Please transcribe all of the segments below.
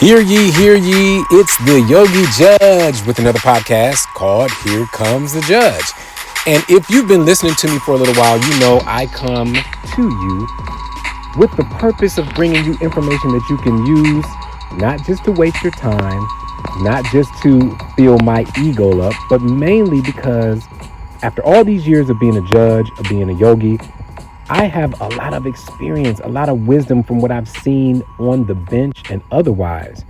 Hear ye, it's the Yogi Judge with another podcast called Here Comes the Judge. And if you've been listening to me for a little while, you know I come to you with the purpose of bringing you information that you can use, not just to waste your time, not just to fill my ego up, but mainly because after all these years of being a judge, of being a yogi, I have a lot of experience, a lot of wisdom from what I've seen on the bench and otherwise.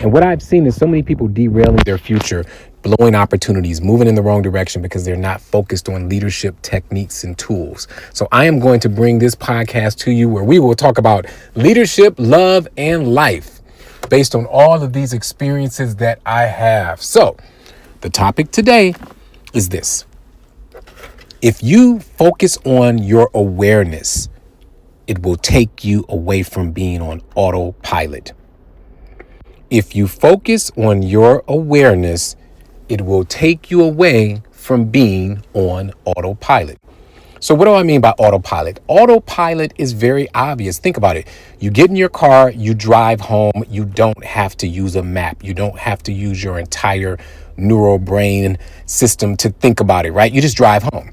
And what I've seen is so many people derailing their future, blowing opportunities, moving in the wrong direction because they're not focused on leadership techniques and tools. So I am going to bring this podcast to you where we will talk about leadership, love, and life based on all of these experiences that I have. So the topic today is this. If you focus on your awareness, it will take you away from being on autopilot. If you focus on your awareness, it will take you away from being on autopilot. So what do I mean by autopilot? Autopilot is very obvious. Think about it. You get in your car, you drive home. You don't have to use a map. You don't have to use your entire neural brain system to think about it, right? You just drive home.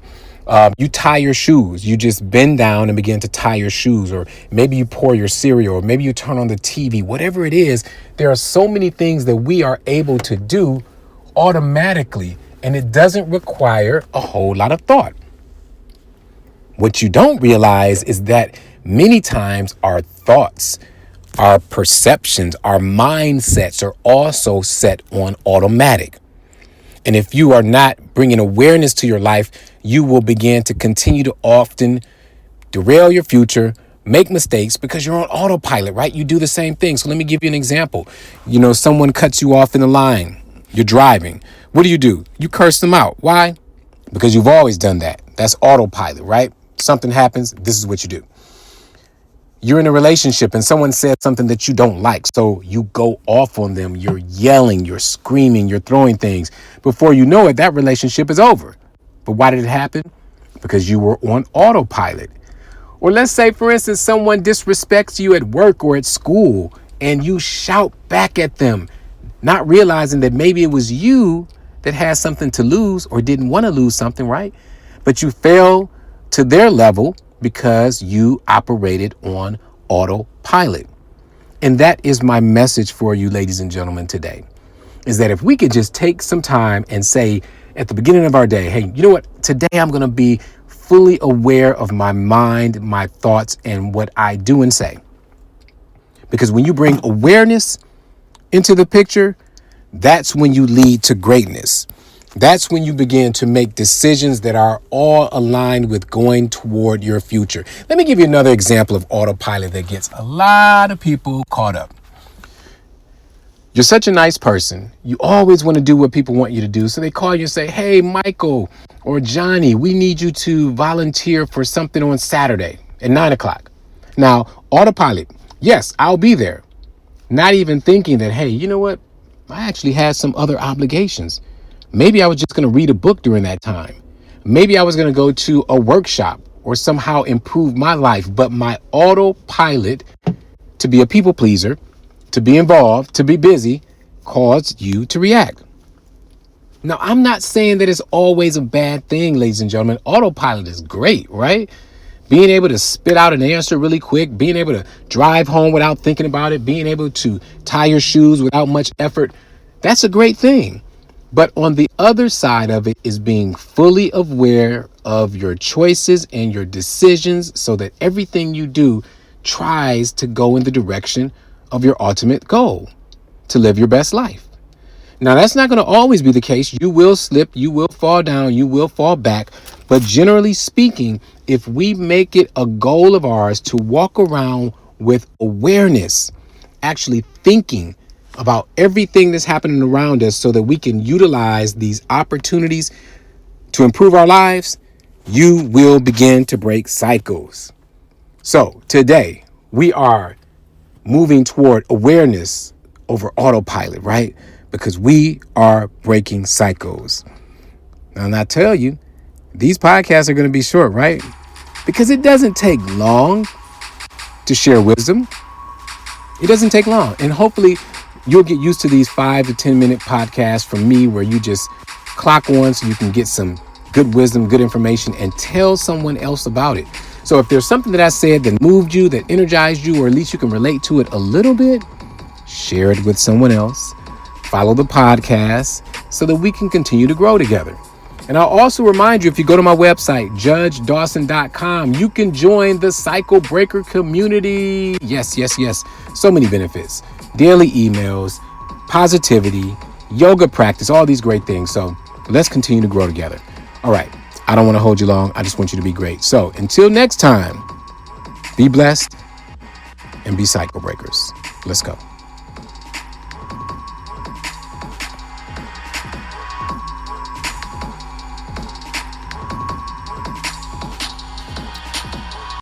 You tie your shoes. You just bend down and begin to tie your shoes, or maybe you pour your cereal, or maybe you turn on the TV, whatever it is. There are so many things that we are able to do automatically, and it doesn't require a whole lot of thought. What you don't realize is that many times our thoughts, our perceptions, our mindsets are also set on automatic. And if you are not bringing awareness to your life, you will begin to continue to often derail your future, make mistakes because you're on autopilot, right? You do the same thing. So let me give you an example. You know, someone cuts you off in the line. You're driving. What do? You curse them out. Why? Because you've always done that. That's autopilot, right? Something happens. This is what you do. You're in a relationship and someone said something that you don't like. So you go off on them. You're yelling, you're screaming, you're throwing things. Before you know it, that relationship is over. But why did it happen? Because you were on autopilot. Or let's say, for instance, someone disrespects you at work or at school and you shout back at them, not realizing that maybe it was you that had something to lose or didn't want to lose something, right? But you fell to their level because you operated on autopilot. And that is my message for you, ladies and gentlemen, today, is that if we could just take some time and say at the beginning of our day, hey, you know what? Today I'm going to be fully aware of my mind, my thoughts, and what I do and say. Because when you bring awareness into the picture, that's when you lead to greatness. That's when you begin to make decisions that are all aligned with going toward your future. Let me give you another example of autopilot that gets a lot of people caught up. You're such a nice person. You always want to do what people want you to do. So they call you and say, hey, Michael or Johnny, we need you to volunteer for something on Saturday at 9:00. Now, autopilot. Yes, I'll be there. Not even thinking that, hey, you know what? I actually had some other obligations. Maybe I was just going to read a book during that time. Maybe I was going to go to a workshop or somehow improve my life. But my autopilot to be a people pleaser, to be involved, to be busy, caused you to react. Now, I'm not saying that it's always a bad thing, ladies and gentlemen. Autopilot is great, right? Being able to spit out an answer really quick, being able to drive home without thinking about it, being able to tie your shoes without much effort. That's a great thing. But on the other side of it is being fully aware of your choices and your decisions so that everything you do tries to go in the direction of your ultimate goal, to live your best life. Now, that's not going to always be the case. You will slip, you will fall down, you will fall back. But generally speaking, if we make it a goal of ours to walk around with awareness, actually thinking about everything that's happening around us so that we can utilize these opportunities to improve our lives, you will begin to break cycles. So today we are moving toward awareness over autopilot, right? Because we are breaking cycles. Now, and I tell you, these podcasts are going to be short, right? Because it doesn't take long to share wisdom. It doesn't take long. And hopefully You'll get used to these 5 to 10 minute podcasts from me where you just clock on so you can get some good wisdom, good information, and tell someone else about it. So if there's something that I said that moved you, that energized you, or at least you can relate to it a little bit, share it with someone else. Follow the podcast so that we can continue to grow together. And I'll also remind you, if you go to my website, judgedawson.com, you can join the Cycle Breaker community. Yes. So many benefits. Daily emails, positivity, yoga practice, all these great things. So let's continue to grow together. All right. I don't want to hold you long. I just want you to be great. So until next time, be blessed and be cycle breakers. Let's go.